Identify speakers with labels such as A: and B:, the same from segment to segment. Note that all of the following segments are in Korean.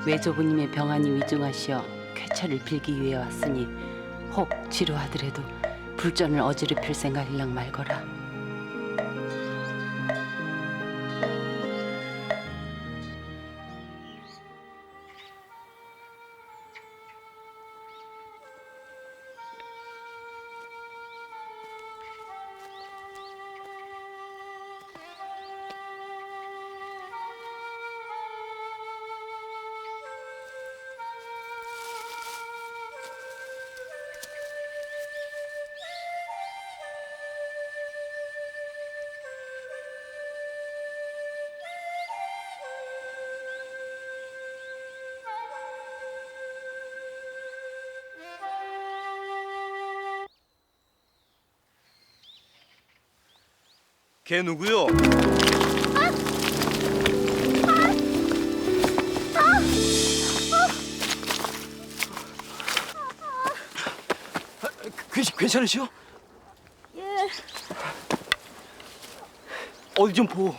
A: 외조부님의 병환이 위중하시어 쾌차를 빌기 위해 왔으니 혹 지루하더라도 불전을 어지럽힐 생각일랑 말거라.
B: 걔 누구요? 괜찮으시오?
C: 예.
B: 어디 좀 보.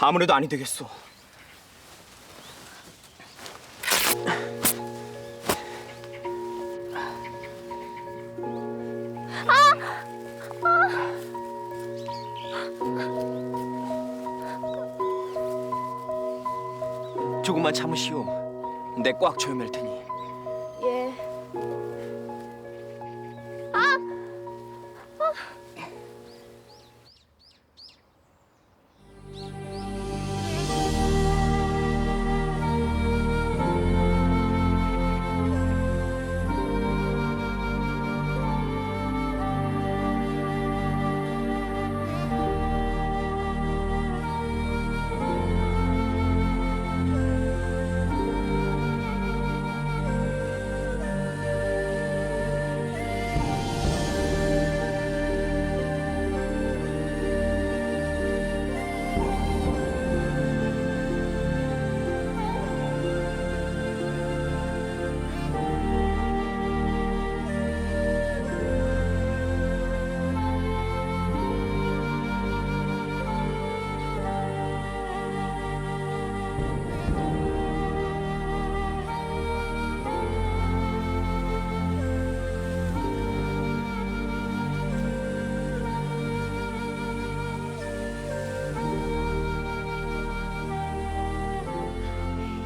B: 아무래도 아니 되겠소. 조금만 참으시오. 내 꽉 조여맬 테니.
C: 예.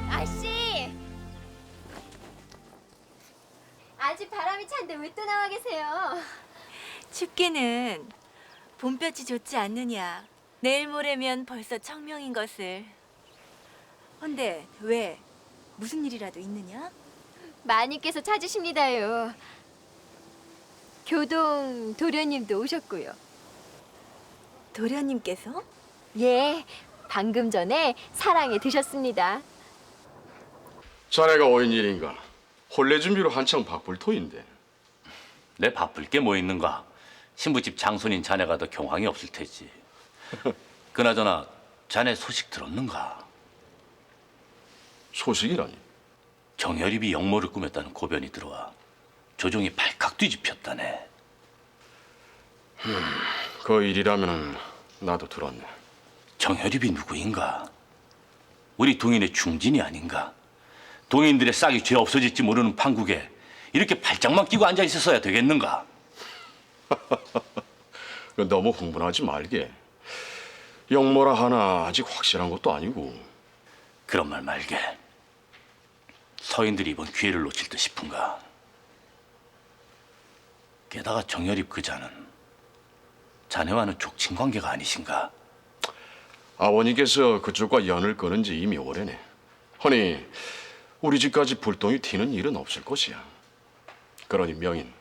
C: 아씨! 아직 바람이 찬데 왜 또 나와 계세요?
D: 춥기는 봄볕이 좋지 않느냐. 내일 모레면 벌써 청명인 것을. 헌데 왜? 무슨 일이라도 있느냐?
C: 마님께서 찾으십니다요. 교동 도련님도 오셨고요.
D: 도련님께서?
C: 예, 방금 전에 사랑에 드셨습니다.
E: 자네가 오인 일인가? 혼례 준비로 한창 바쁠 터인데.
F: 내 바쁠 게 뭐 있는가? 신부집 장손인 자네가 더 경황이 없을 테지. 그나저나 자네 소식 들었는가?
E: 소식이라니?
F: 정열입이 역모를 꾸몄다는 고변이 들어와 조종이 발칵 뒤집혔다네.
E: 그 일이라면 나도 들었네.
F: 정열입이 누구인가? 우리 동인의 중진이 아닌가? 동인들의 싹이 죄 없어질지 모르는 판국에 이렇게 발장만 끼고 앉아 있었어야 되겠는가?
E: 너무 흥분하지 말게. 역모라 하나 아직 확실한 것도 아니고.
F: 그런 말 말게. 서인들이 이번 기회를 놓칠 듯 싶은가? 게다가 정열입 그자는 자네와는 족친 관계가 아니신가?
E: 아버님께서 그쪽과 연을 끊은 지 이미 오래네. 허니 우리 집까지 불똥이 튀는 일은 없을 것이야. 그러니 명인,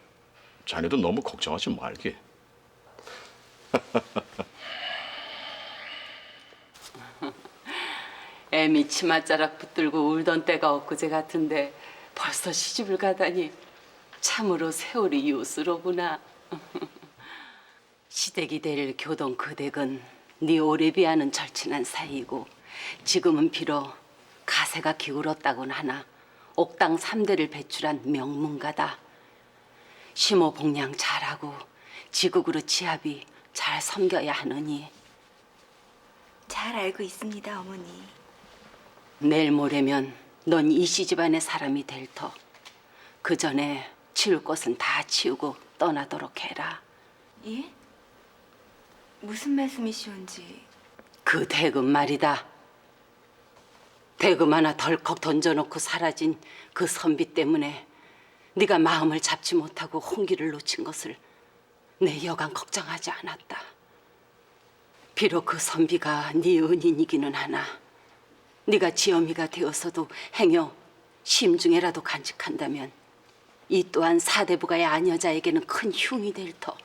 E: 자네도 너무 걱정하지 말게.
A: 애미 치맛자락 붙들고 울던 때가 엊그제 같은데 벌써 시집을 가다니 참으로 세월이 요스로구나. 시댁이 될 교동 그 댁은 네 오래비하는 절친한 사이이고 지금은 비록 가세가 기울었다곤 하나 옥당 3대를 배출한 명문가다. 심호 복량 잘하고 지극으로 지합이 잘 섬겨야 하느니
D: 잘 알고 있습니다, 어머니.
A: 내일 모레면 넌 이씨 집안의 사람이 될 터. 그 전에 치울 것은 다 치우고 떠나도록 해라.
D: 예? 무슨 말씀이시온지.
A: 그 대금 말이다. 대금 하나 덜컥 던져놓고 사라진 그 선비 때문에 네가 마음을 잡지 못하고 홍기를 놓친 것을 내 여간 걱정하지 않았다. 비록 그 선비가 네 은인이기는 하나 네가 지엄이가 되어서도 행여 심중에라도 간직한다면 이 또한 사대부가의 아녀자에게는 큰 흉이 될 터.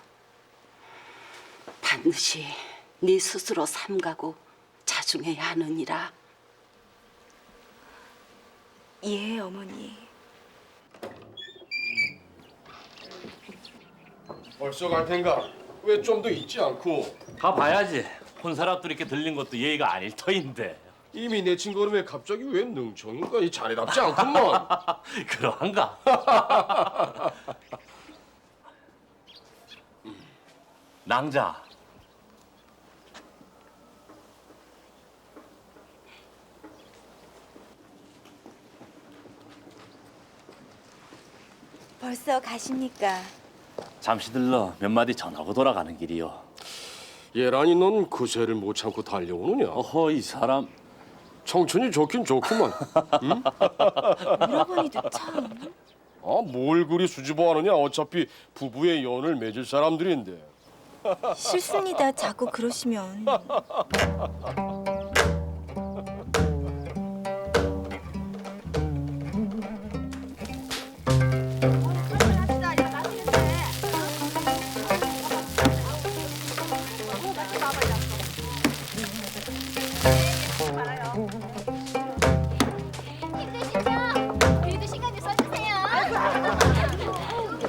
A: 반드시 네 스스로 삼가고 자중해야 하느니라.
D: 예, 어머니.
E: 벌써 갈 텐가? 왜 좀 더 있지 않고?
F: 가봐야지. 혼사랍도 이렇게 들린 것도 예의가 아닐 터인데.
E: 이미 내친 걸음에 갑자기 왜 능청인가? 이 자네답지 않구먼.
F: 그러한가? 낭자.
D: 벌써 가십니까?
F: 잠시 들러 몇 마디 전하고 돌아가는 길이요.
G: 예란이 넌 그새를 못 참고 달려오느냐?
F: 어허, 이 사람.
G: 청춘이 좋긴 좋구만.
D: 오라버니도 참.
G: 뭘 그리 수줍어하느냐? 어차피 부부의 연을 맺을 사람들인데.
D: 싫습니다. 자꾸 그러시면.
C: 힘드시죠? 그래도 시간 좀 써주세요.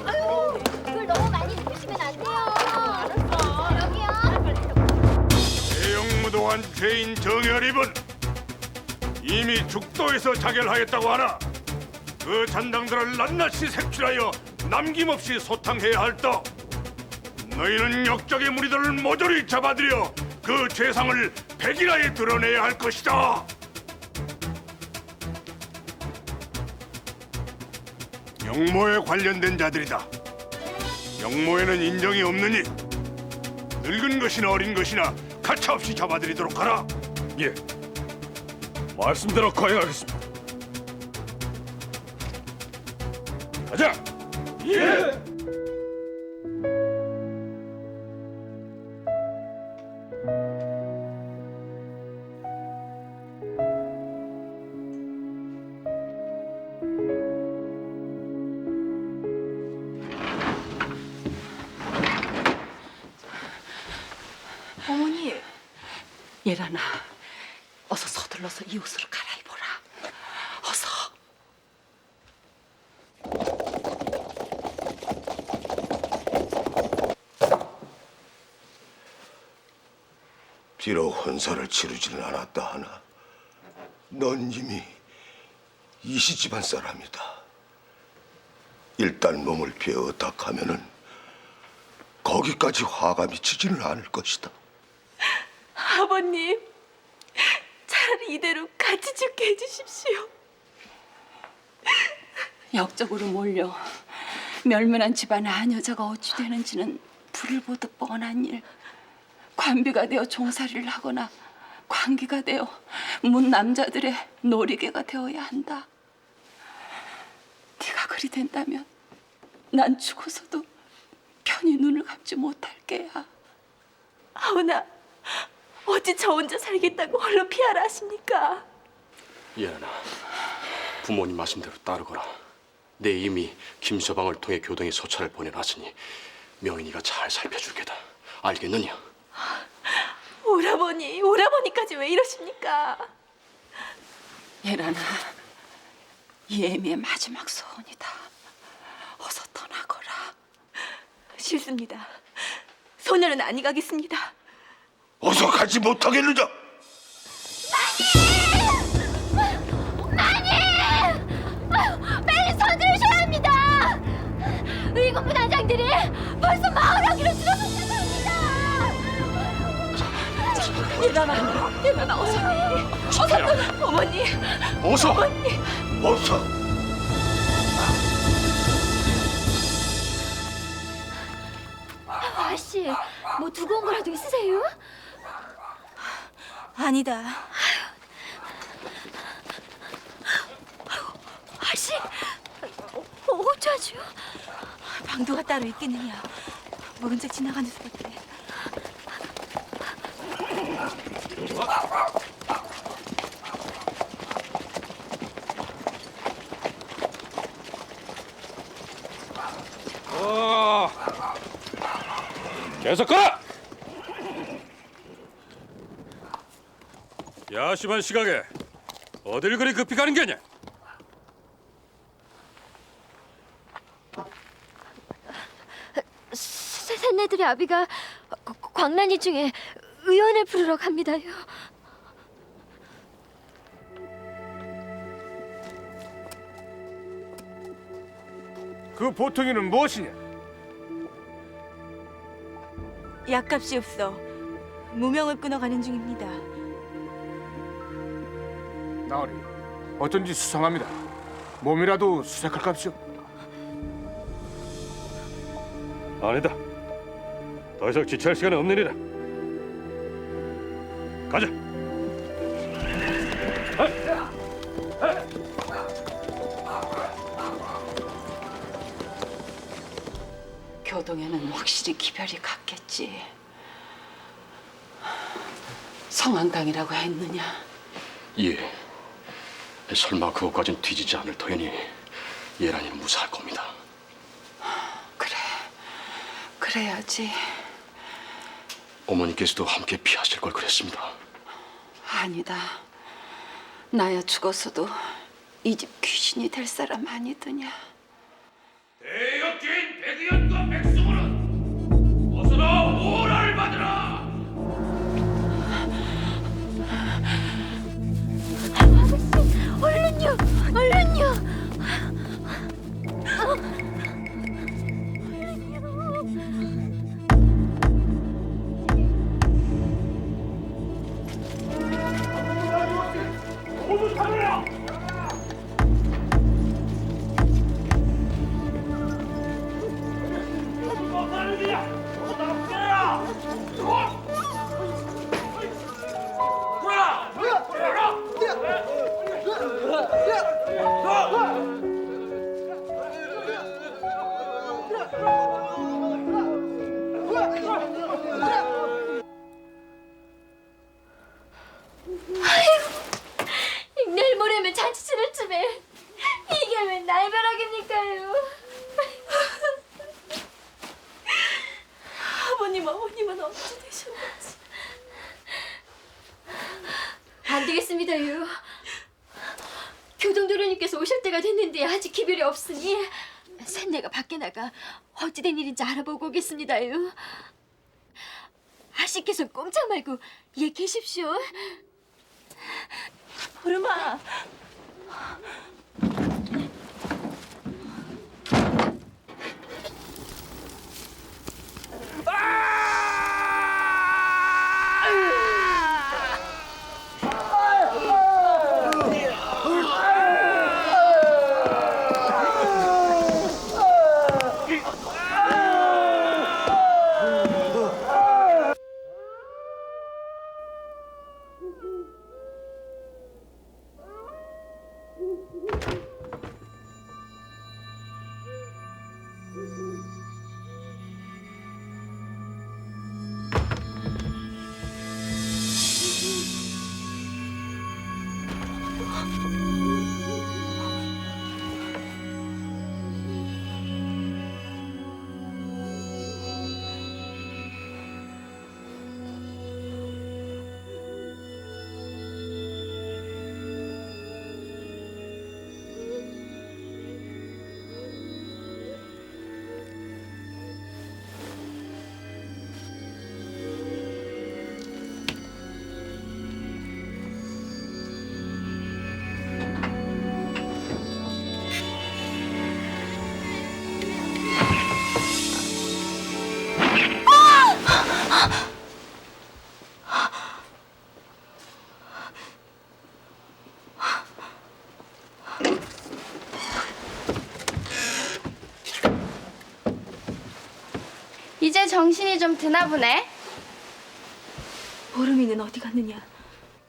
C: 아유, 그걸 너무 많이 드시면 안 돼요. 알았어. 여기요.
H: 대형무도한 죄인 정열입은 이미 죽도에서 자결하였다고 하나 그 잔당들을 낱낱이 색출하여 남김없이 소탕해야 할 터. 너희는 역적의 무리들을 모조리 잡아들여 그 죄상을 백일하에 드러내야 할 것이다. 영모에 관련된 자들이다. 영모에는 인정이 없느니 늙은 것이나 어린 것이나 가차없이 잡아들이도록 하라. 예, 말씀대로 거행하겠습니다. 가자. 예.
D: 어머니,
A: 예란아, 어서 서둘러서 이 옷으로 갈아입어라. 어서.
I: 비록 혼사를 치르지는 않았다 하나 넌 이미 이씨 집안 사람이다. 일단 몸을 베었다 하면은 거기까지 화가 미치지는 않을 것이다.
D: 아버님. 차라리 이대로 같이 죽게 해주십시오.
A: 역적으로 몰려 멸면한 집안의 아녀자가 어찌 되는지는 불을 보듯 뻔한 일. 관비가 되어 종살이를 하거나 관기가 되어 문 남자들의 놀이개가 되어야 한다. 네가 그리 된다면 난 죽어서도 편히 눈을 감지 못할 게야.
D: 아우나, 어찌 저 혼자 살겠다고 홀로 피하라 하십니까?
E: 예란아, 부모님 말씀대로 따르거라. 내 이미 김서방을 통해 교동에 소차를 보내놨으니 명인이가 잘 살펴줄 게다. 알겠느냐?
D: 오라버니까지 왜 이러십니까?
A: 예란아, 예미의 마지막 소원이다. 어서 떠나거라.
D: 싫습니다. 소녀는 아니 가겠습니다.
I: 어서 가지 못하겠느냐?
C: 빨리 서두르셔야 합니다. 의군부 단장들이 벌써 마을하기로 들어섰습니다.
D: 예란아, 어서 떠나. 어머니,
E: 어서!
I: 어서.
C: 아씨, 뭐 두고 온 거라도 있으세요?
D: 아니다.
C: 아씨, 어쩌죠?
D: 방도가 따로 있겠느냐? 모른 척 지나가는 수밖에.
H: 계속 가라! 야심한 시각에 어딜 그리 급히 가는 게냐?
C: 새내들의 아비가 광란이 중에 의원을 부르러 갑니다요.
H: 그 보통이는 무엇이냐?
D: 약값이 없어 무명을 끊어가는 중입니다.
J: 나으리, 어쩐지 수상합니다. 몸이라도 수색할 값이오.
H: 아니다. 더 이상 지체할 시간은 없느니라. 가자.
A: 교동에는 확실히 기별이 갔겠지. 성황당이라고 했느냐?
E: 예. 설마 그것까진 뒤지지 않을 터이니 예란이는 무사할 겁니다.
A: 그래, 그래야지.
E: 어머니께서도 함께 피하실 걸 그랬습니다.
A: 아니다. 나야 죽었어도 이 집 귀신이 될 사람 아니더냐.
F: 대역긴 백의원과 백승호는 어서 나와 오라를 받으라.
C: 얼른요. 내일 모레면 잔치 치를 쯤에 이게 왜 날벼락입니까요?
D: 어머님은 어찌 되셨는지.
C: 안 되겠습니다요. 교동도련님께서 오실 때가 됐는데 아직 기별이 없으니 샌내가 밖에 나가 어찌된 일인지 알아보고 오겠습니다요. 아씨께서 꼼짝 말고 얘 계십시오.
D: 보름아.
C: 이제 정신이 좀 드나 보네.
D: 보름이는 어디 갔느냐?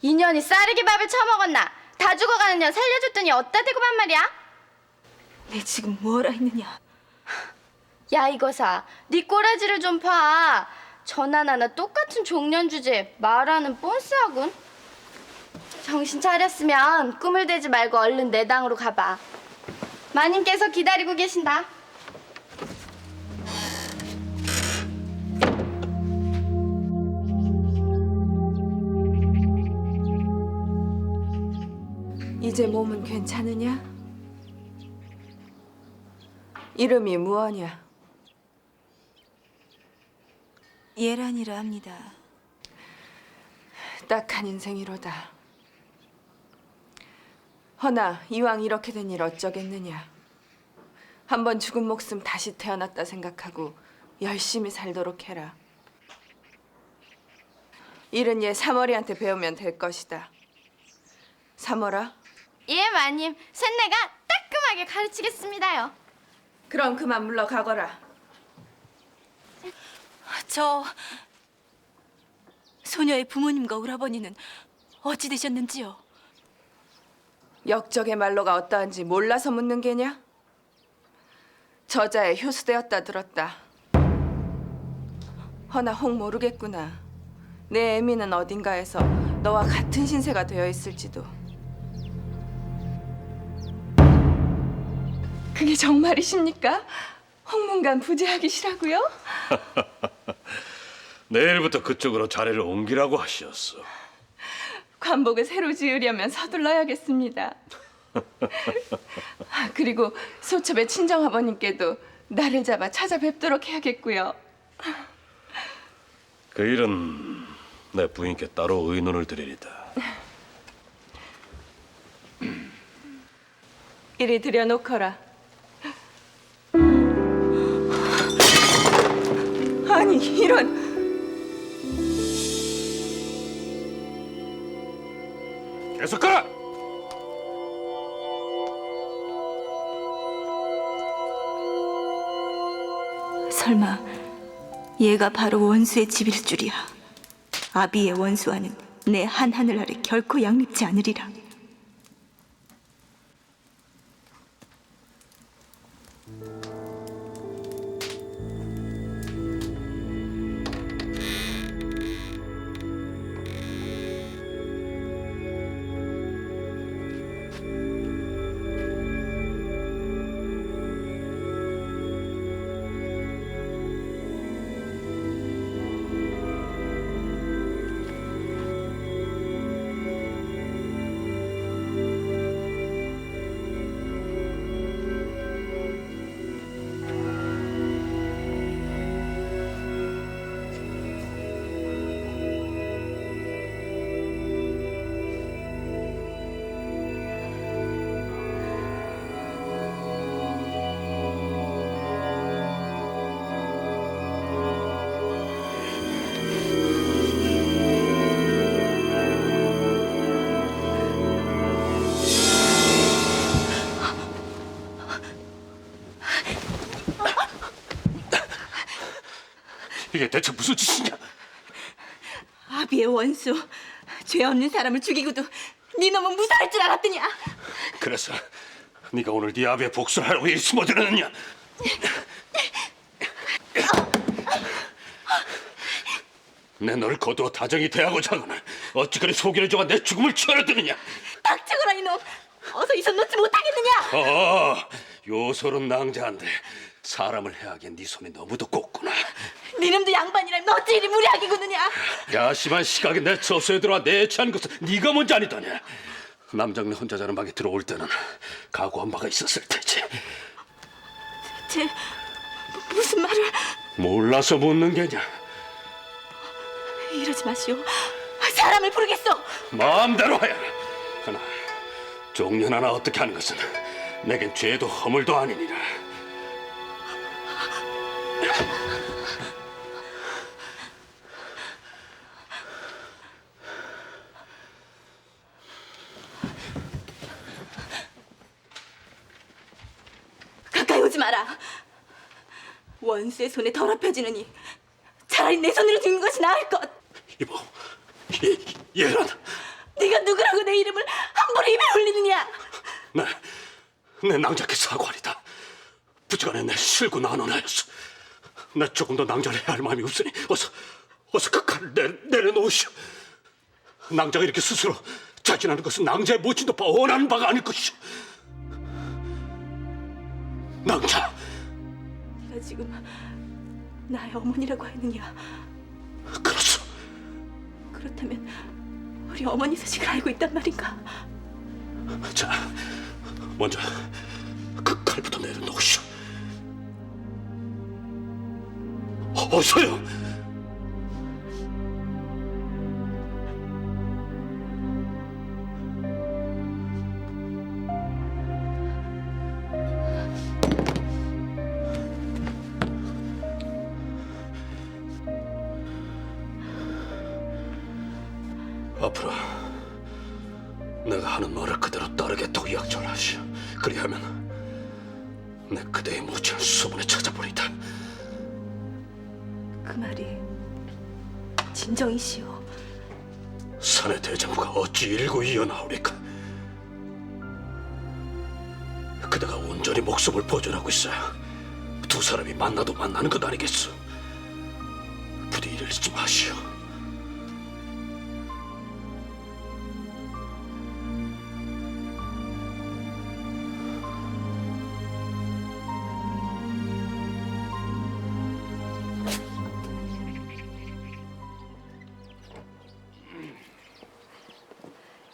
C: 인연이 쌀르기 밥을 처먹었나? 다 죽어가는 년 살려줬더니 어디다 대고만 말이야?
D: 내 지금 뭐라 했느냐?
C: 야 이거사, 네 꼬라지를 좀 봐. 전하나나 똑같은 종년 주제 말하는 뻔스하군. 정신 차렸으면 꿈을 대지 말고 얼른 내 당으로 가봐. 마님께서 기다리고 계신다.
K: 이제 몸은 괜찮으냐? 이름이 무엇냐?
D: 예란이라 합니다.
K: 딱한 인생이로다. 허나 이왕 이렇게 된 일 어쩌겠느냐. 한번 죽은 목숨 다시 태어났다 생각하고 열심히 살도록 해라. 일은 얘 사머리한테 배우면 될 것이다. 사머라,
C: 예 마님, 쇳내가 따끔하게 가르치겠습니다요.
K: 그럼 그만 물러가거라.
D: 저 소녀의 부모님과 오라버니는 어찌 되셨는지요?
K: 역적의 말로가 어떠한지 몰라서 묻는 게냐? 저자의 효수되었다 들었다. 허나 혹 모르겠구나. 내 애미는 어딘가에서 너와 같은 신세가 되어 있을지도. 그게 정말이십니까? 홍문관 부재하기 시라고요?
H: 내일부터 그쪽으로 자리를 옮기라고 하시었어.
K: 관복을 새로 지으려면 서둘러야겠습니다. 그리고 소첩의 친정아버님께도 나를 잡아 찾아뵙도록 해야겠고요.
H: 그 일은 내 부인께 따로 의논을 드리리다.
K: 이리 들여놓거라. 아니 이런.
H: 계속 가라!
D: 설마 얘가 바로 원수의 집일 줄이야. 아비의 원수와는 내 한 하늘 아래 결코 양립지 않으리라.
H: 이게 대체 무슨 짓이냐?
D: 아비의 원수, 죄 없는 사람을 죽이고도 네 놈은 무사할 줄 알았더냐?
H: 그래서 네가 오늘 네 아비의 복수를 하려고 이 숨어들었느냐? 내 너를 거두어 다정히 대하고자 하거나 어찌 그리 속이는 자가 내 죽음을 취하려 드느냐?
D: 닥쳐거라 이놈! 어서 이 손 놓지 못하겠느냐?
H: 요소는 낭자한데 사람을 해하기엔 네 손이 너무도 곱구나.
D: 니놈도 양반이라면 어찌 이리 무리하게 구느냐?
H: 야심한 시각에 내 처소에 들어와 내치한 것은 네가 먼저 아니더냐. 남장네 혼자 자는 방에 들어올 때는 각오한 바가 있었을 테지.
D: 제 무슨 말을?
H: 몰라서 묻는 게냐.
D: 이러지 마시오. 사람을 부르겠소.
H: 마음대로 하여라. 하나 종년 하나 어떻게 하는 것은 내겐 죄도 허물도 아니니라.
D: 가까이 오지 마라. 원수의 손에 더럽혀지느니 차라리 내 손으로 죽는 것이 나을 것.
H: 이보, 예란.
D: 네가 누구라고 내 이름을 함부로 입에 올리느냐?
H: 내 낭자께 사과하리다. 부지간에 내 실고 난원하였어. 내 조금 더 낭자를 해야 할 마음이 없으니 어서 그 칼을 내려놓으시오. 낭자가 이렇게 스스로 자진하는 것은 낭자의 모친도 원하는 바가 아닐 것이오. 낭자.
D: 네가 지금 나의 어머니라고 하느냐?
H: 그렇소.
D: 그렇다면 우리 어머니 소식을 알고 있단 말인가?
H: 자, 먼저 그 칼부터 내려놓으시오. 어서요. 앞으로 내가 하는 말을 그대로 따르겠다고 약정하시오. 그리하면 내 그대의 모친을 수문에 찾아보리다.
D: 그 말이 진정이시오.
H: 사내 대장부가 어찌 일고 이어나오리까? 그대가 온전히 목숨을 보존하고 있어야 두 사람이 만나도 만나는 것 아니겠소? 부디 이를 잊지 마시오.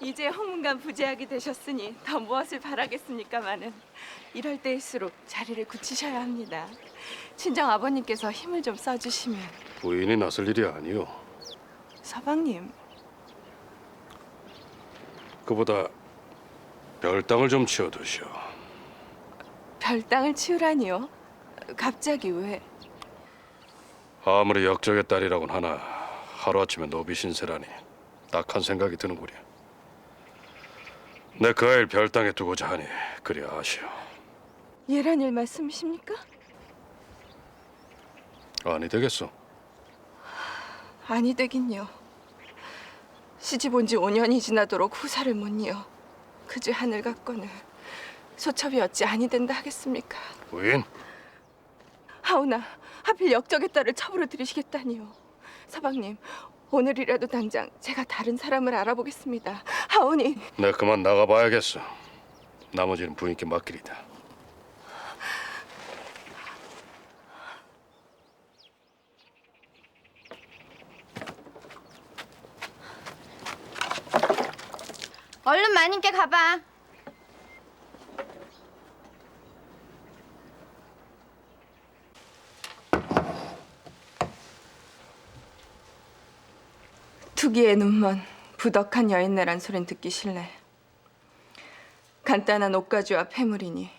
K: 이제 홍문관 부재하게 되셨으니 더 무엇을 바라겠습니까마는 이럴 때일수록 자리를 굳히셔야 합니다. 친정 아버님께서 힘을 좀 써주시면.
H: 부인이 나설 일이 아니오.
K: 서방님,
H: 그보다 별당을 좀 치워두시오.
K: 별당을 치우라니요? 갑자기 왜?
H: 아무리 역적의 딸이라곤 하나 하루아침에 노비 신세라니 딱한 생각이 드는구려. 내 그 아이를 별당에 두고자 하니 그리 아시오.
K: 예란 일 말씀이십니까?
H: 아니 되겠소.
K: 아니 되긴요. 시집 온 지 5년이 지나도록 후사를 못 이어 그저 하늘 갖고는 소첩이 어찌 아니 된다 하겠습니까?
H: 부인,
K: 하오나 하필 역적의 딸을 첩으로 들이시겠다니요. 서방님, 오늘이라도 당장 제가 다른 사람을 알아보겠습니다. 하오니.
H: 내 그만 나가봐야겠어. 나머지는 부인께 맡기리다.
C: 얼른 마님께 가봐.
K: 투기의 눈먼 부덕한 여인네란 소린 듣기 싫네. 간단한 옷가지와 패물이니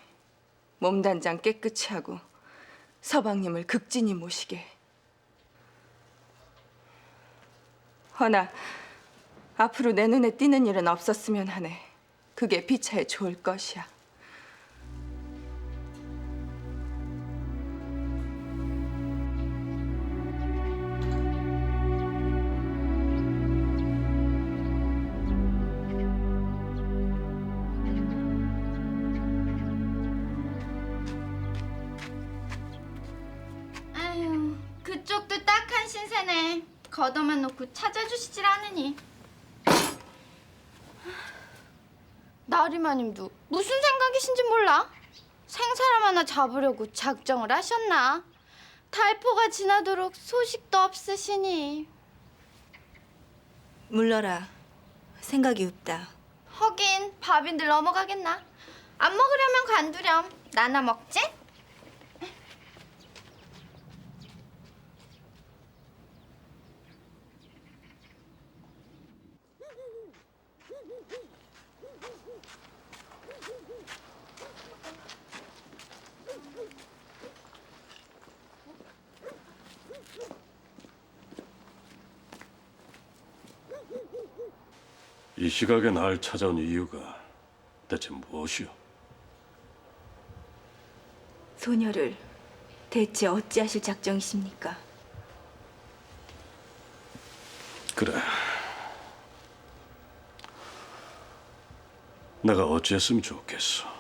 K: 몸단장 깨끗이 하고 서방님을 극진히 모시게. 허나 앞으로 내 눈에 띄는 일은 없었으면 하네. 그게 비차에 좋을 것이야.
C: 아유, 그쪽도 딱한 신세네. 걷어만 놓고 찾아주시질 않으니. 나리마님도 무슨 생각이신지 몰라. 생사람 하나 잡으려고 작정을 하셨나? 달포가 지나도록 소식도 없으시니.
D: 물러라. 생각이 없다.
C: 하긴 밥인들 넘어가겠나? 안 먹으려면 간두렴. 나나 먹지?
H: 이 시각에 날 찾아온 이유가 대체 무엇이오?
D: 소녀를 대체 어찌하실 작정이십니까?
H: 그래. 내가 어찌했으면 좋겠어.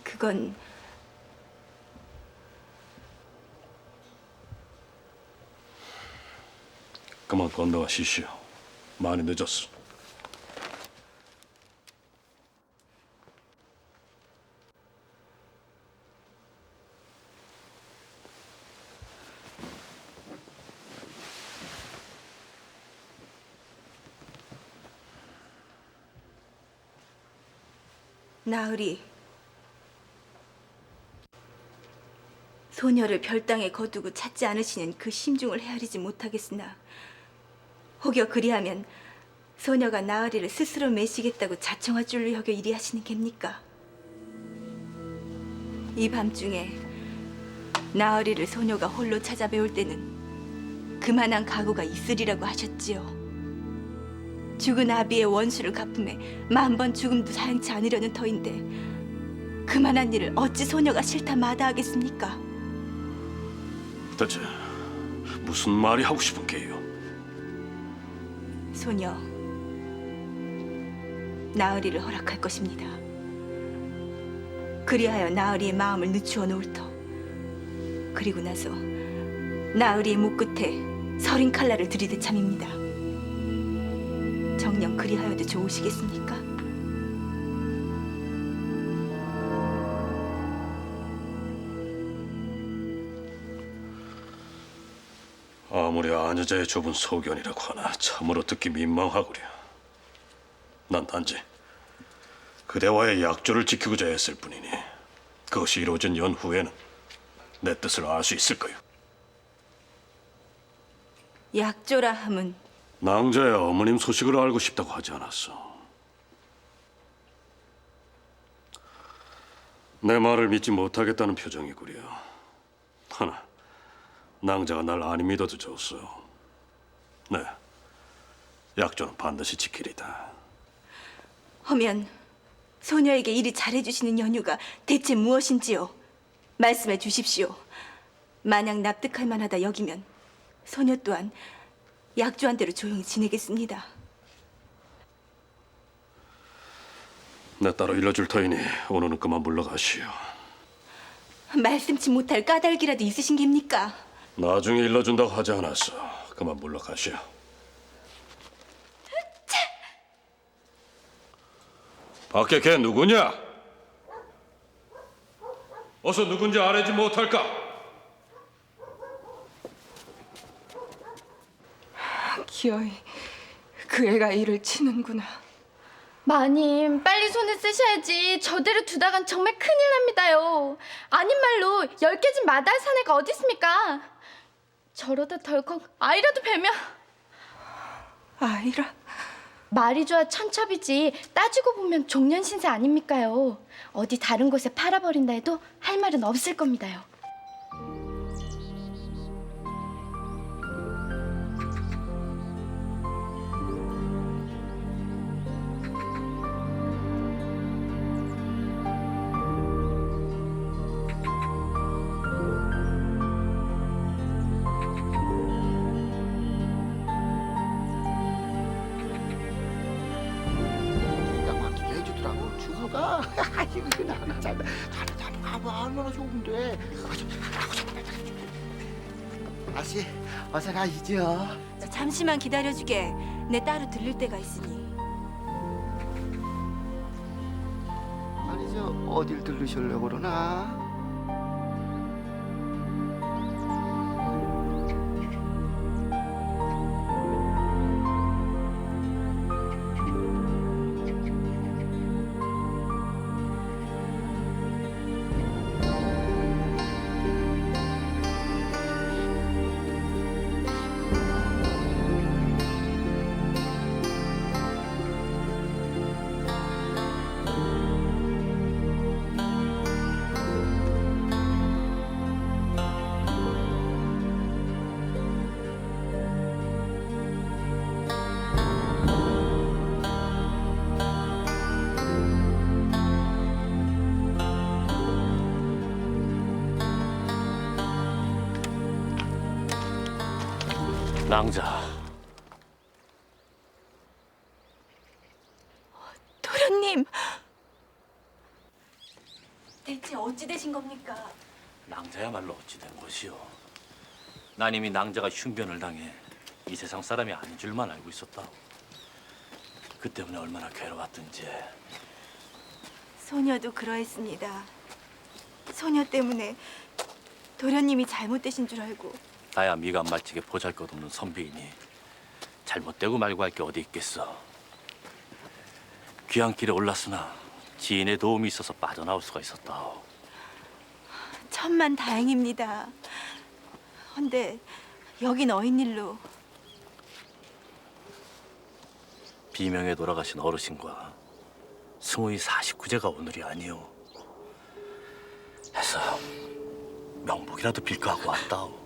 D: 그건
H: 그만 건너가시시오. 많이 늦었어.
D: 나으리, 소녀를 별땅에 거두고 찾지 않으시는 그 심중을 헤아리지 못하겠으나 혹여 그리하면 소녀가 나으리를 스스로 매시겠다고 자청할 줄로 여겨 이리 하시는 겝니까? 이 밤중에 나으리를 소녀가 홀로 찾아배울 때는 그만한 각오가 있으리라고 하셨지요. 죽은 아비의 원수를 갚음에 10,000번 죽음도 사양치 않으려는 터인데 그만한 일을 어찌 소녀가 싫다 마다하겠습니까?
H: 대체 무슨 말이 하고 싶은 게요?
D: 소녀, 나으리를 허락할 것입니다. 그리하여 나으리의 마음을 늦추어 놓을 터. 그리고 나서 나으리의 목 끝에 서린 칼날을 들이대 참입니다. 정녕 그리하여도 좋으시겠습니까?
H: 아무리 아녀자의 좁은 소견이라고 하나 참으로 듣기 민망하구려. 난 단지 그대와의 약조를 지키고자 했을 뿐이니 그것이 이루어진 연후에는 내 뜻을 알 수 있을 거요.
D: 약조라 함은
H: 낭자의 어머님 소식을 알고 싶다고 하지 않았어. 내 말을 믿지 못하겠다는 표정이구려. 하나, 낭자가 날 안 믿어도 좋소. 네, 약조는 반드시 지키리다.
D: 허면 소녀에게 이리 잘해주시는 연유가 대체 무엇인지요? 말씀해 주십시오. 만약 납득할 만하다 여기면 소녀 또한 약조한 대로 조용히 지내겠습니다.
H: 내 따로 일러줄 터이니 오늘은 그만 물러가시오.
D: 말씀치 못할 까닭이라도 있으신 깁니까?
H: 나중에 일러준다고 하지 않았어. 그만 물러가시오. 밖에 걔 누구냐? 어서 누군지 알아지 못할까?
K: 기어이 그 애가 이를 치는구나.
C: 마님, 빨리 손을 쓰셔야지. 저대로 두다간 정말 큰일 납니다요. 아닌 말로 10개 집 마다할 사내가 어디 있습니까? 저러다 덜컥 아이라도 뵈면.
K: 아이라?
C: 말이 좋아 천첩이지 따지고 보면 종년 신세 아닙니까요? 어디 다른 곳에 팔아버린다 해도 할 말은 없을 겁니다요.
L: 얼마나 좋은데. 아씨, 어서 가시죠.
D: 잠시만 기다려주게. 내 따로 들를 때가 있으니.
L: 저 어딜 들르시려고 그러나?
F: 낭자,
D: 도련님, 대체 어찌 되신 겁니까?
F: 낭자야말로 어찌 된 것이오? 난 이미 낭자가 흉변을 당해 이 세상 사람이 아닌 줄만 알고 있었다. 그 때문에 얼마나 괴로웠던지.
D: 소녀도 그러했습니다. 소녀 때문에 도련님이 잘못되신 줄 알고.
F: 나야 미간 말찍에 보잘것없는 선비이니 잘못되고 말고 할 게 어디 있겠어. 귀한 길에 올랐으나 지인의 도움이 있어서 빠져나올 수가 있었다.
D: 천만 다행입니다. 헌데 여긴 어인일로.
F: 비명에 돌아가신 어르신과 승호의 49제가 오늘이 아니오. 해서 명복이라도 빌까 하고 왔다오.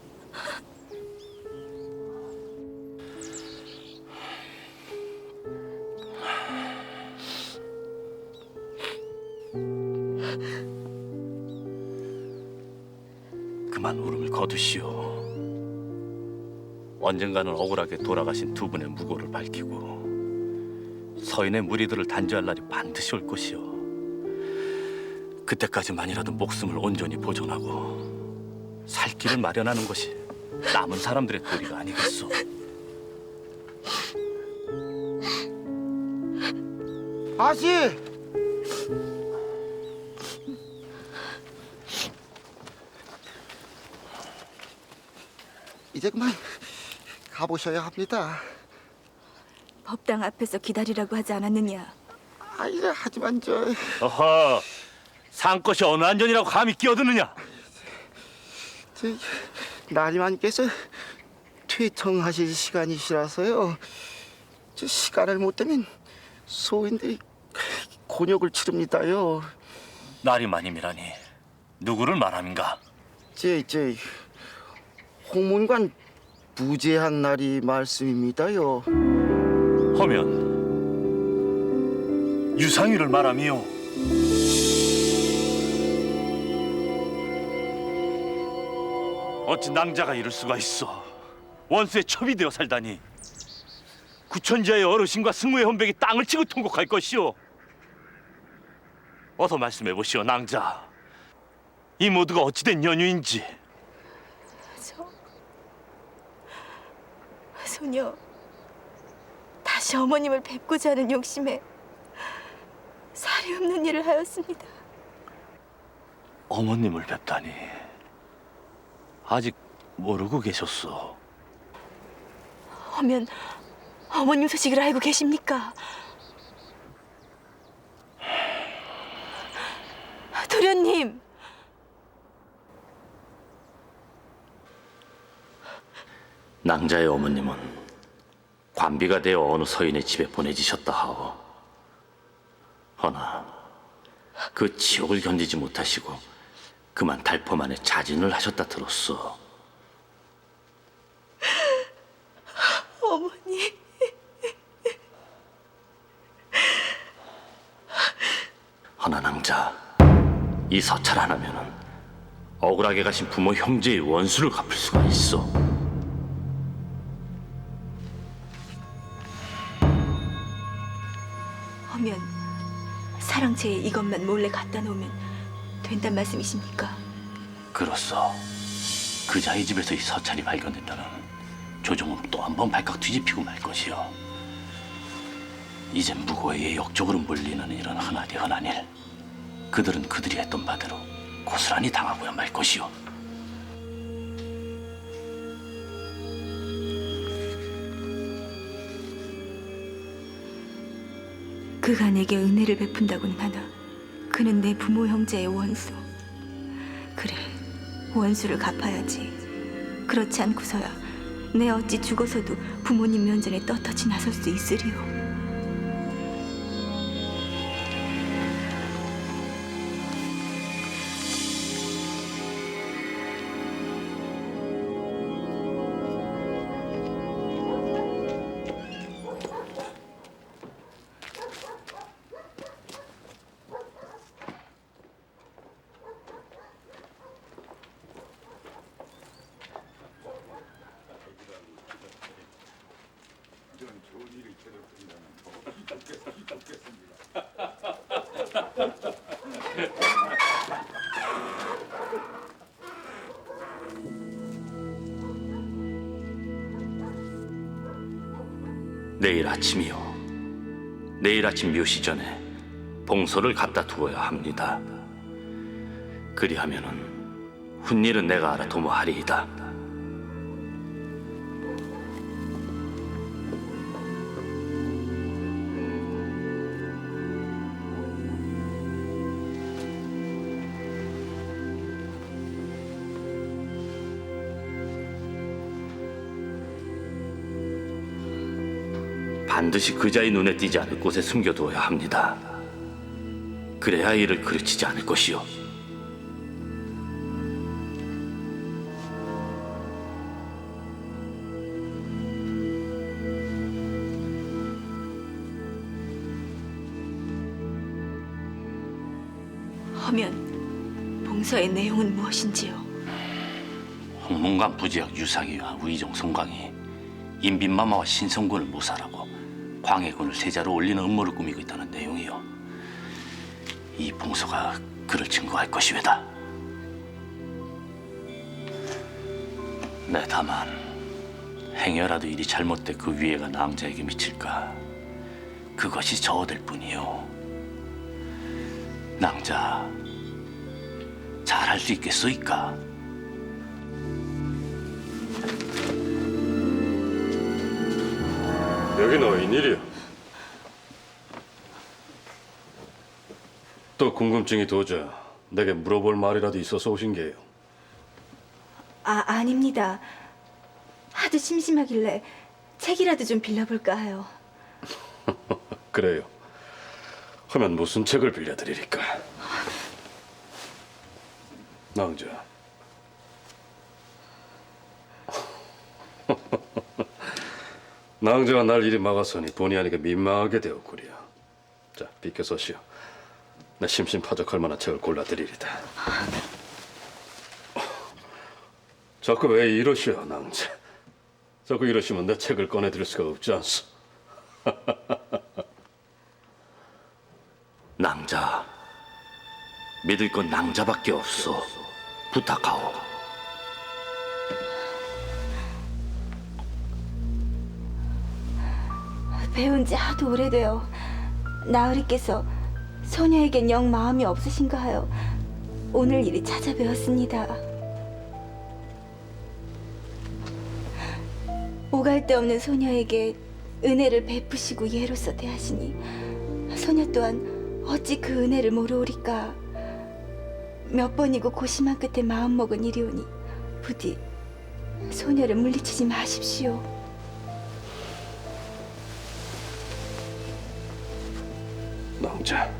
F: 그만 울음을 거두시오. 언젠가는 억울하게 돌아가신 두 분의 무고를 밝히고 서인의 무리들을 단죄할 날이 반드시 올 것이오. 그때까지만이라도 목숨을 온전히 보존하고 살 길을 마련하는 것이 남은 사람들의 도리가 아니겠소.
L: 아씨! 이제 그만 가보셔야 합니다.
D: 법당 앞에서 기다리라고 하지 않았느냐?
L: 아이고, 하지만
F: 어허, 상것이 어느 안전이라고 감히 끼어드느냐?
L: 나리만께서 퇴청하실 시간이시라서요. 시간을 못 되면 소인들이 곤욕을 치릅니다요.
F: 나리마님이라니 누구를 말함인가?
L: 홍문관 부재한 날이 말씀입니다요.
F: 허면 유상유를 말함이요. 어찌 낭자가 이럴 수가 있어? 원수의 첩이 되어 살다니. 구천지하의 어르신과 승무의 헌백이 땅을 치고 통곡할 것이오. 어서 말씀해 보시오, 낭자. 이 모두가 어찌된 연유인지.
D: 소녀 다시 어머님을 뵙고자 하는 욕심에 사리 없는 일을 하였습니다.
F: 어머님을 뵙다니. 아직 모르고 계셨소.
D: 하면 어머님 소식을 알고 계십니까? 도련님.
F: 낭자의 어머님은 관비가 되어 어느 서인의 집에 보내지셨다 하오. 허나 그 지옥을 견디지 못하시고 그만 달포 만에 자진을 하셨다 들었소.
D: 어머니.
F: 허나 낭자, 이 서찰 하나면은 억울하게 가신 부모 형제의 원수를 갚을 수가 있어.
D: 하면 사랑채에 이것만 몰래 갖다 놓으면 된단 말씀이십니까?
F: 그렇소. 그자의 집에서 이 서찰이 발견된다면 조정은 또 한 번 발칵 뒤집히고 말 것이요. 이젠 무고의 역적으로 물리는 일은 흔하디 흔한 일. 그들은 그들이 했던 바대로 고스란히 당하고야 말 것이오.
D: 그가 내게 은혜를 베푼다고는 하나 그는 내 부모 형제의 원수. 그래, 원수를 갚아야지. 그렇지 않고서야 내 어찌 죽어서도 부모님 면전에 떳떳이 나설 수 있으리요.
F: 내일 아침이요. 내일 아침 묘시 전에 봉소를 갖다 두어야 합니다. 그리하면은 훗일은 내가 알아 도모하리이다. 반드시 그자의 눈에 띄지 않을 곳에 숨겨두어야 합니다. 그래야 이를 그르치지 않을 것이요.
D: 허면 봉서의 내용은 무엇인지요?
F: 홍문관 부지학 유상희와 위종 송광이 인빈마마와 신성군을 모살하고 광해군을 세자로 올리는 음모를 꾸미고 있다는 내용이요. 이 봉서가 그를 증거할 것이외다. 네, 다만 행여라도 일이 잘못돼 그 위해가 낭자에게 미칠까 그것이 저어될 뿐이요. 낭자 잘할 수 있겠소이까?
G: 여기는 웬일이야? 또 궁금증이 도져 내게 물어볼 말이라도 있어서 오신 게요.
D: 아닙니다. 하도 심심하길래 책이라도 좀 빌려볼까 하여.
G: 그래요. 하면 무슨 책을 빌려드리리까? 낭자. 낭자가 날 이리 막았으니 본의 아니게 민망하게 되었구려. 자, 비켜서시오. 내 심심파적할 만한 책을 골라드리리다. 자꾸 왜 이러시오, 낭자? 자꾸 이러시면 내 책을 꺼내드릴 수가 없지 않소?
F: 낭자, 믿을 건 낭자밖에 없어. 부탁하오.
D: 배운 지 하도 오래되어 나으리께서 소녀에겐 영 마음이 없으신가 하여 오늘 이리 찾아뵈었습니다. 오갈 데 없는 소녀에게 은혜를 베푸시고 예로서 대하시니 소녀 또한 어찌 그 은혜를 모르오리까. 몇 번이고 고심한 끝에 마음먹은 일이오니 부디 소녀를 물리치지 마십시오.
G: 낭자.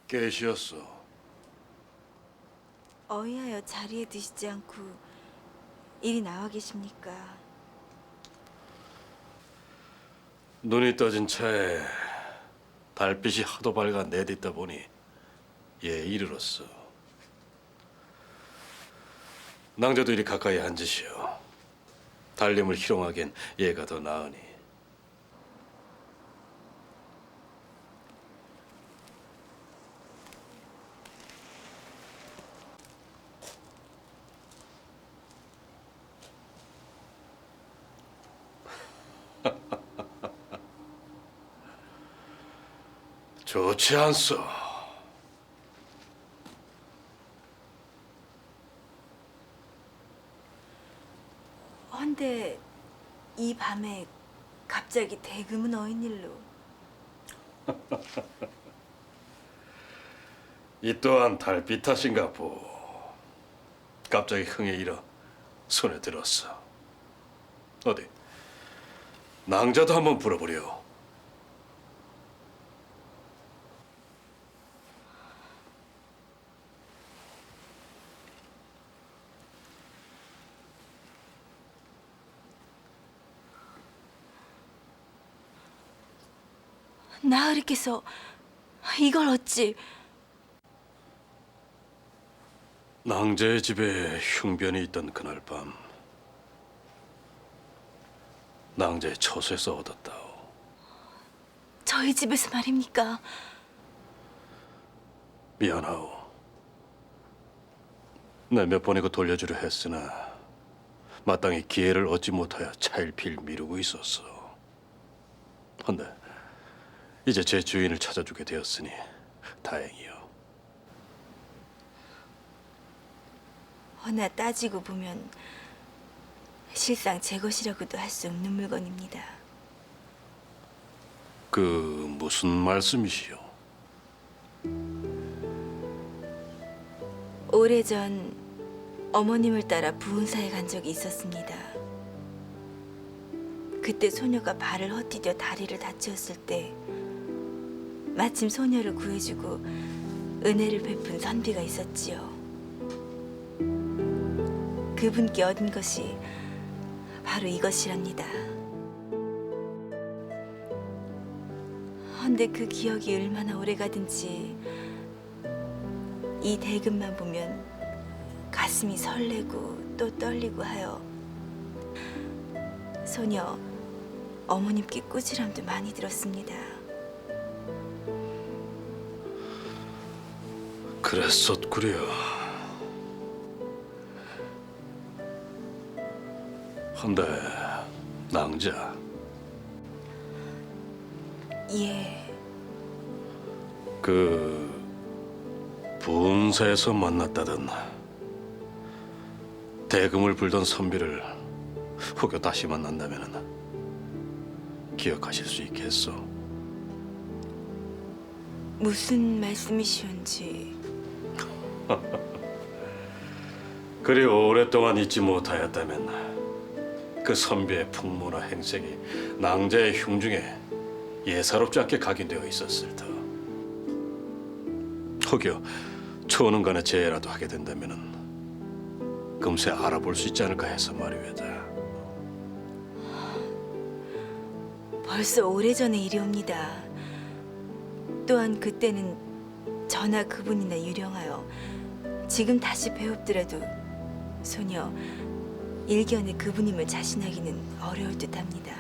G: 계시었어.
D: 어이하여 자리에 드시지 않고 이리 나와 계십니까?
G: 눈이 떠진 차에 달빛이 하도 밝아 내딛다 보니 예 이르렀어. 낭자도 이리 가까이 앉으시오. 달림을 희롱하기엔 얘가 더 나으니. 좋지 않소.
D: 헌데 이 밤에 갑자기 대금은 어인일로?
G: 이 또한 달빛 탓인가 보. 갑자기 흥에 일어 손에 들었어. 어디 낭자도 한번 불어보려.
D: 나으리께서 이걸 어찌?
G: 낭자의 집에 흉변이 있던 그날 밤 낭자의 처소에서 얻었다오.
D: 저희 집에서 말입니까?
G: 미안하오. 내 몇 번이고 돌려주려 했으나 마땅히 기회를 얻지 못하여 차일피일 미루고 있었어. 헌데 이제 제 주인을 찾아주게 되었으니 다행이요.
D: 허나 따지고 보면 실상 제 것이라고도 할 수 없는 물건입니다.
G: 그 무슨 말씀이시오?
D: 오래전 어머님을 따라 부흥사에 간 적이 있었습니다. 그때 소녀가 발을 헛디뎌 다리를 다치었을 때 마침 소녀를 구해주고 은혜를 베푼 선비가 있었지요. 그분께 얻은 것이 바로 이것이랍니다. 헌데 그 기억이 얼마나 오래가든지 이 대금만 보면 가슴이 설레고 또 떨리고 하여 소녀 어머님께 꾸지람도 많이 들었습니다.
G: 그랬었구려. 헌데 낭자,
D: 예,
G: 그 부흥사에서 만났다던 대금을 불던 선비를 혹여 다시 만난다면 기억하실 수 있겠소?
D: 무슨 말씀이시온지.
G: 그리 오랫동안 잊지 못하였다면 그 선비의 풍모나 행색이 낭자의 흉중에 예사롭지 않게 각인되어 있었을 터. 혹여 초능간의 재해라도 하게 된다면 금세 알아볼 수 있지 않을까 해서 말이외다.
D: 벌써 오래전의 일이옵니다. 또한 그때는 저나 그분이나 유령하여 지금 다시 배웁더라도 소녀 일견에 그분임을 자신하기는 어려울 듯합니다.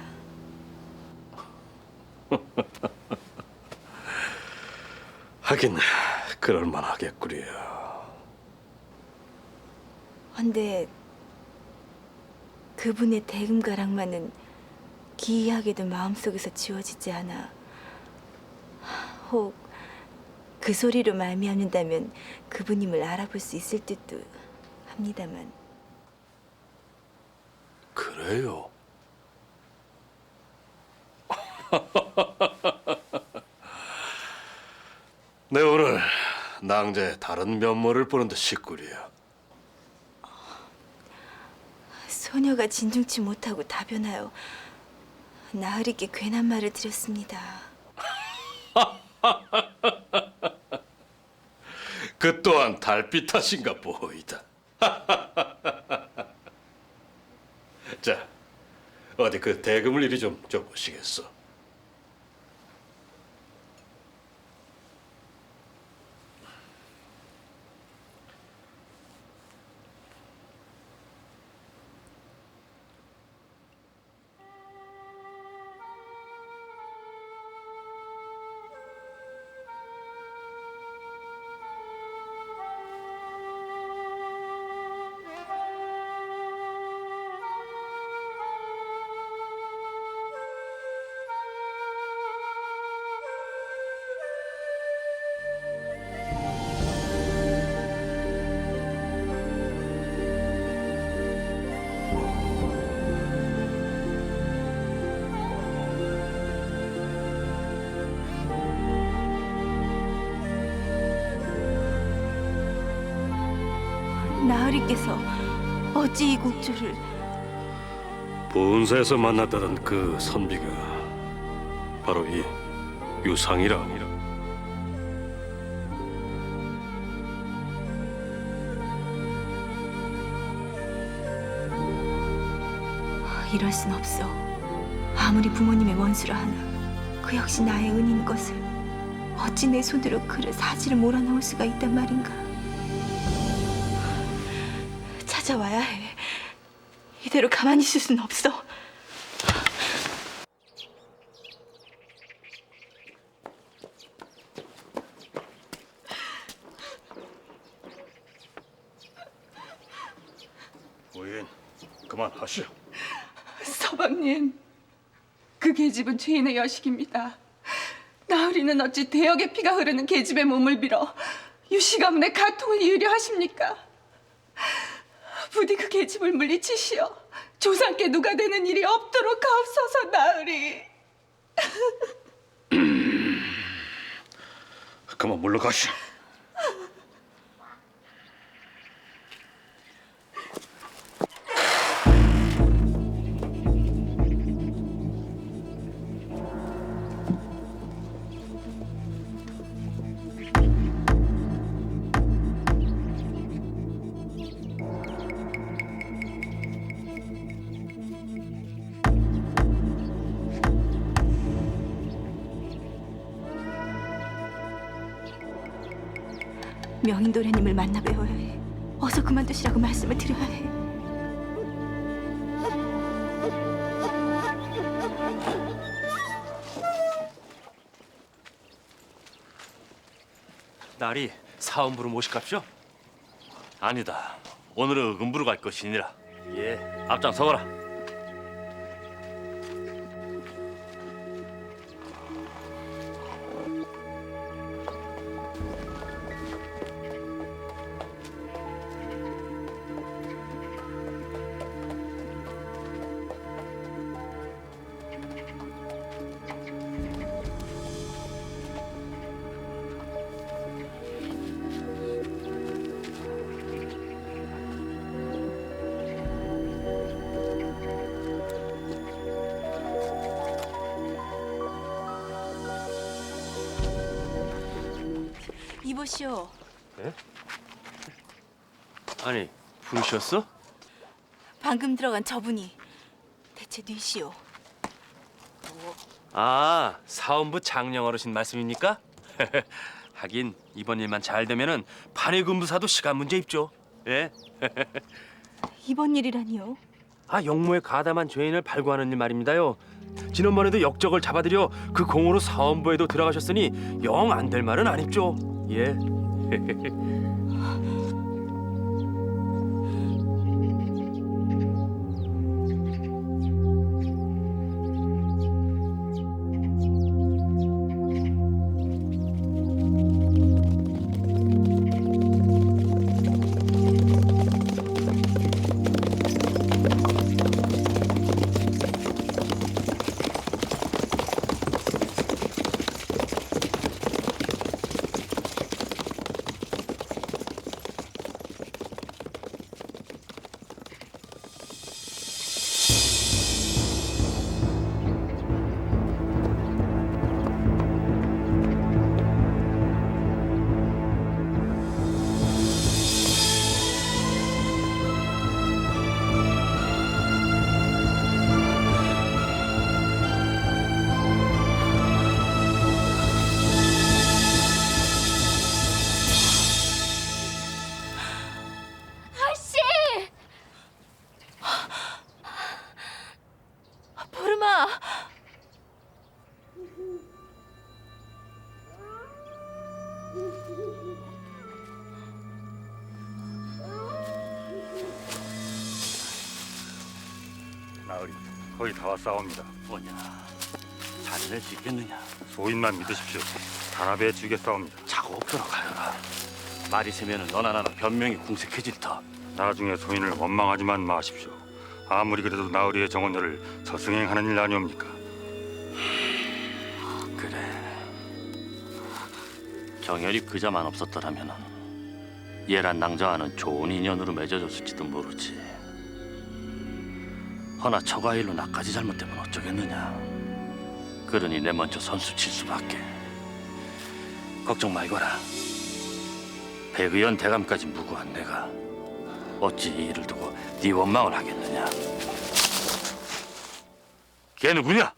G: 하긴 그럴 만하겠구려.
D: 헌데 그분의 대금가락만은 기이하게도 마음속에서 지워지지 않아 혹 그 소리로 말미암는다면 그분임을 알아볼 수 있을 듯도 합니다만.
G: 그래요? 내 오늘 낭자의 다른 면모를 보는 듯 싶구려.
D: 소녀가 진중치 못하고 다변하여 나으리께 괜한 말을 드렸습니다.
G: 그 또한 달빛 탓인가 보이다. 자, 어디 그 대금을 이리 좀 줘보시겠어?
D: 나으리께서 어찌 이 국조를
G: 본사에서 만났다던 그 선비가 바로 이 유상이라.
D: 이럴 순 없어. 아무리 부모님의 원수라 하나 그 역시 나의 은인 것을 어찌 내 손으로 그를 사지를 몰아넣을 수가 있단 말인가. 찾아와야 해. 이대로 가만히 있을 순 없어.
G: 부인, 그만하시오.
K: 서방님, 그 계집은 죄인의 여식입니다. 나으리는 어찌 대역의 피가 흐르는 계집의 몸을 빌어 유씨 가문의 가통을 이으려 하십니까? 부디 그 계집을 물리치시어 조상께 누가 되는 일이 없도록 하옵소서. 나으리.
G: 그만 물러가시오.
D: 명인도련님을 만나 뵈어야 해. 어서 그만두시라고 말씀을 드려야 해.
F: 나리 사원부로 모실갑쇼? 아니다. 오늘은 의금부로 갈 것이니라. 예, 앞장서거라.
D: 이보시오.
F: 예? 아니, 부르셨어?
D: 방금 들어간 저분이 대체 뉘시오.
F: 아, 사원부 장령 어르신 말씀입니까? 하긴 이번 일만 잘 되면은 판해금부사도 시간 문제 입죠. 예?
D: 이번 일이라니요?
F: 아, 영모에 가담한 죄인을 발굴하는 일 말입니다요. 지난번에도 역적을 잡아들여 그 공으로 사원부에도 들어가셨으니 영 안 될 말은 아닙죠. 예.
H: 거의 다 왔사옵니다.
F: 뭐냐, 자네를 지켰느냐?
H: 소인만 믿으십시오. 단합에 주겠사옵니다.
F: 자고 없도록 하여라. 말이 세면은 너나 나나 변명이 궁색해질 터.
H: 나중에 소인을 원망하지만 마십시오. 아무리 그래도 나으리의 정원녀를 서승행하는 일 아니옵니까?
F: 그래, 정열이 그자만 없었더라면은 예란 낭자와는 좋은 인연으로 맺어졌을지도 모르지. 허나 처가일로 나까지 잘못되면 어쩌겠느냐. 그러니 내 먼저 선수 칠 수밖에. 걱정 말거라. 백의원 대감까지 무고한 내가 어찌 이 일을 두고 네 원망을 하겠느냐. 걔 누구냐?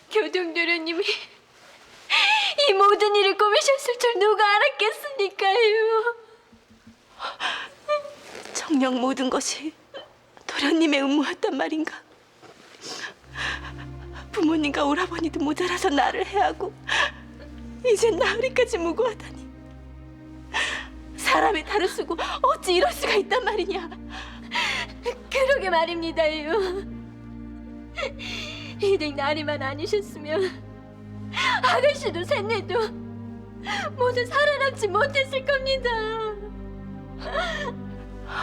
C: 교동도련님이 이 모든 일을 꾸미셨을 줄 누가 알았겠습니까요?
D: 정녕 모든 것이 도련님의 음모였단 말인가? 부모님과 오라버니도 모자라서 나를 해하고 이젠 나으리까지 무고하다니. 사람의 탈을 쓰고 어찌 이럴 수가 있단 말이냐?
C: 그러게 말입니다요. 이댁 나리만 아니셨으면 아가씨도 셋내도 모두 살아남지 못했을 겁니다.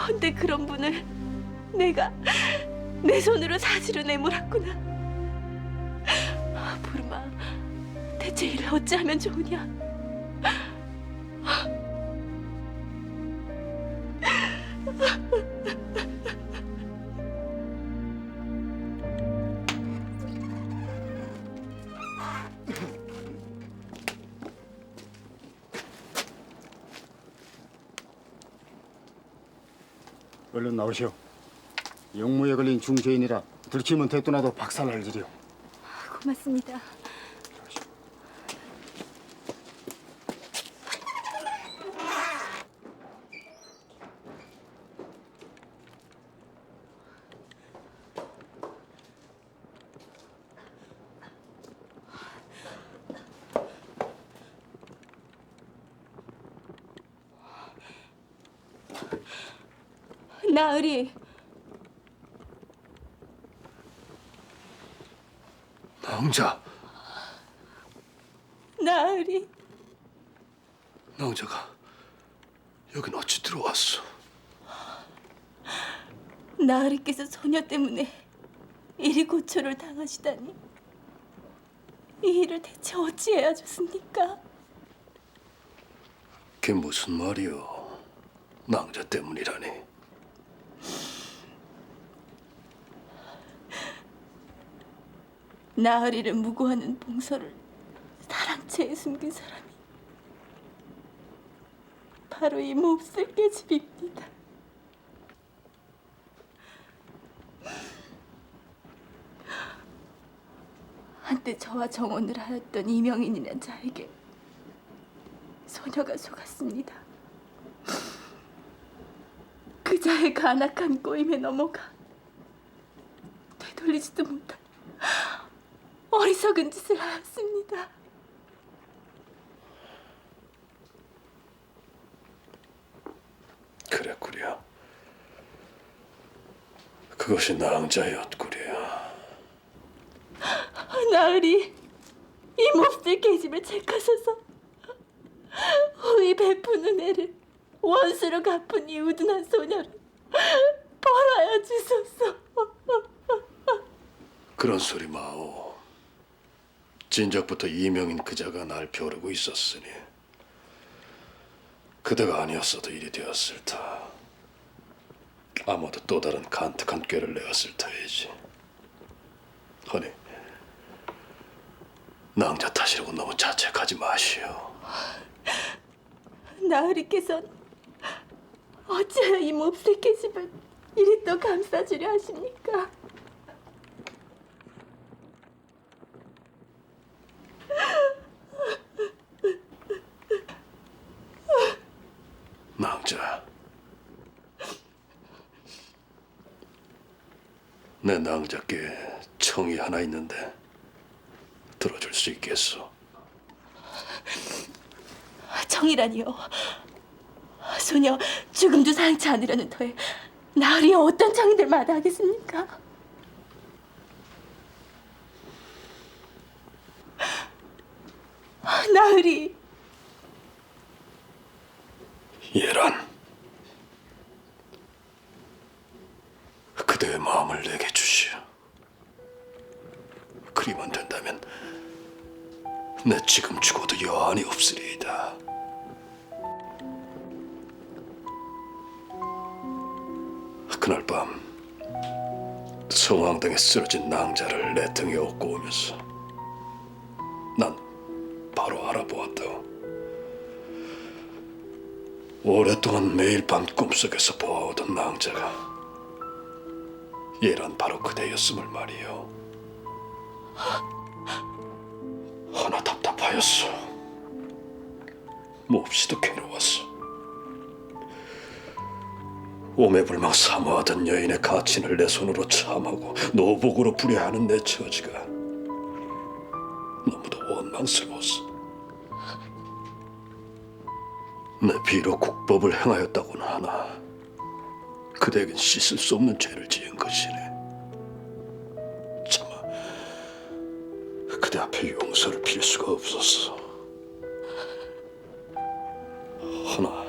D: 근데 그런 분을 내가 내 손으로 사지로 내몰았구나. 부르마, 대체 이를 어찌하면 좋으냐?
J: 얼른 나오시오. 영무에 걸린 중죄인이라 들키면 대도나도 박살날 일이오.
D: 고맙습니다. 나으리,
G: 낭자,
D: 나으리.
G: 낭자가 여긴 어찌 들어왔어?
D: 나으리께서 소녀 때문에 이리 고초를 당하시다니. 이 일을 대체 어찌해야 좋습니까?
G: 그게 무슨 말이오? 낭자 때문이라니.
D: 나으리를 무고하는 봉서를 사랑채에 숨긴 사람이 바로 이 몹쓸 계집입니다. 한때 저와 정혼을 하였던 이명인이란 자에게 소녀가 속았습니다. 그 자의 간악한 꼬임에 넘어가 되돌리지도 못한 어리석은 짓을 하였습니다.
G: 그랬구려. 그것이 낭자였구려.
D: 나으리, 이 몹쓸 계집을 책하소서. 후이 베푸는 애를 원수로 갚은 이 우둔한 소녀를 벌하여 주소서.
G: 그런 소리 마오. 진작부터 이명인 그자가 날 벼르고 있었으니 그대가 아니었어도 일이 되었을 터. 아마도 또 다른 간특한 꾀를 내었을 터이지. 허니, 낭자 탓이라고 너무 자책하지 마시오.
D: 나으리께서는 어찌하여 이 몹쓸 계집을 이리 또 감싸주려 하십니까?
G: 낭자, 내 낭자께 청이 하나 있는데 들어줄 수 있겠소?
D: 정이라니요. 소녀 죽음도 사양치 않으려는 터에 나으리 어떤 정인들 마다하겠습니까? 나으리.
G: 예란, 그대의 마음을 내게 주시오. 그리만 된다면 내 지금 죽어도 여한이 없으리이다. 그날 밤 성황당에 쓰러진 낭자를 내 등에 업고 오면서 난 바로 알아보았다. 오랫동안 매일 밤 꿈속에서 보아오던 낭자가 얘란 바로 그대였음을 말이요. 하나 답답하였어. 몹시도 괴로웠어. 오매불망 사모하던 여인의 가친을 내 손으로 참하고 노복으로 불효하는 내 처지가 너무도 원망스러웠어. 내 비록 국법을 행하였다고는 하나 그대에겐 씻을 수 없는 죄를 지은 것이네. 차마 그대 앞에 용서를 빌 수가 없었어. 허나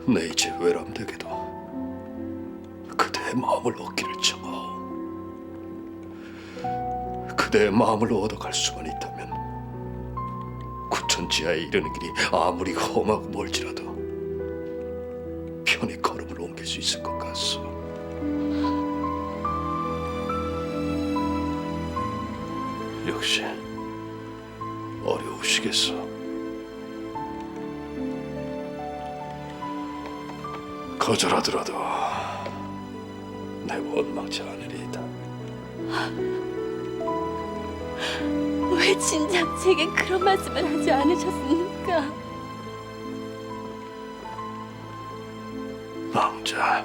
G: 내 이제 외람되게도 그대의 마음을 얻기를 청하오. 그대의 마음을 얻어갈 수만 있다면 구천지하에 이르는 길이 아무리 험하고 멀지라도 편히 걸음을 옮길 수 있을 것 같소. 역시 어려우시겠소. 거절하더라도 내 원망치 않으리이다.
D: 왜 진작 제게 그런 말씀을 하지 않으셨습니까?
G: 낭자,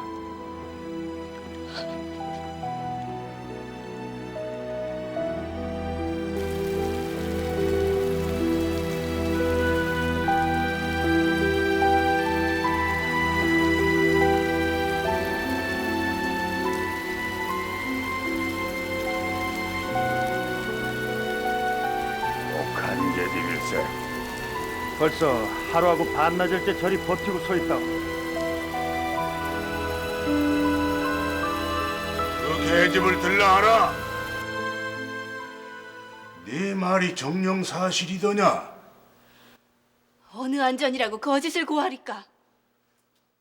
J: 벌써 하루하고 반나절째 저리 버티고 서 있다.
I: 그 계집을 들라하라. 네 말이 정녕 사실이더냐?
D: 어느 안전이라고 거짓을 고하리까?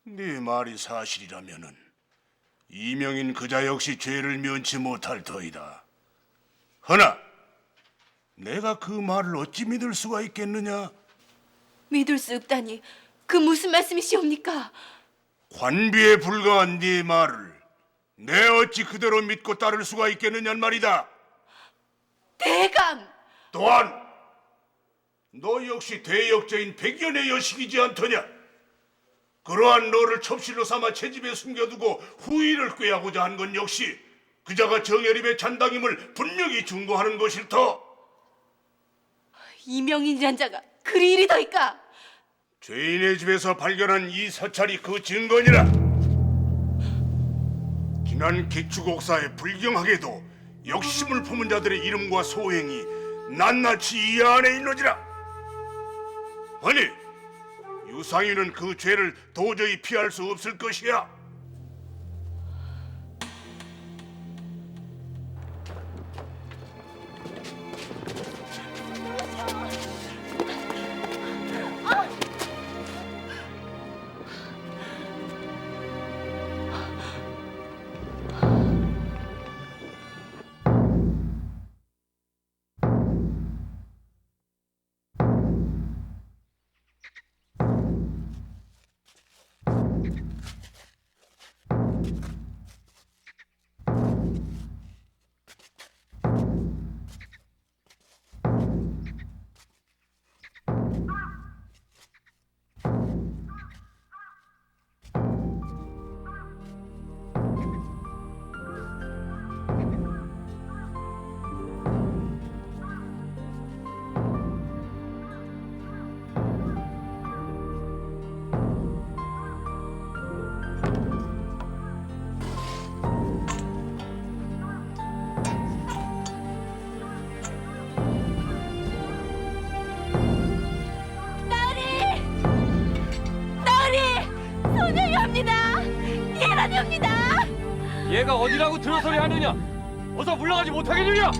I: 네 말이 사실이라면은 이명인 그자 역시 죄를 면치 못할 터이다. 허나 내가 그 말을 어찌 믿을 수가 있겠느냐?
D: 믿을 수 없다니 그 무슨 말씀이시옵니까?
I: 관비에 불과한 네 말을 내 어찌 그대로 믿고 따를 수가 있겠느냐는 말이다.
D: 대감!
I: 또한 너 역시 대역죄인 백연의 여식이지 않더냐? 그러한 너를 첩실로 삼아 채집에 숨겨두고 후일을 꾀하고자 한 건 역시 그자가 정예림의 잔당임을 분명히 증거하는 것일 터.
D: 이명인이란 자가 그리 이리더이까?
I: 죄인의 집에서 발견한 이 사찰이 그 증거니라. 지난 기축옥사에 불경하게도 역심을 품은 자들의 이름과 소행이 낱낱이 이 안에 있노지라. 아니, 유상윤은 그 죄를 도저히 피할 수 없을 것이야.
C: 소녀입니다. 얘라뇨입니다.
B: 얘가 어디라고 들어서리 하느냐? 어서 물러가지 못하게 해주냐?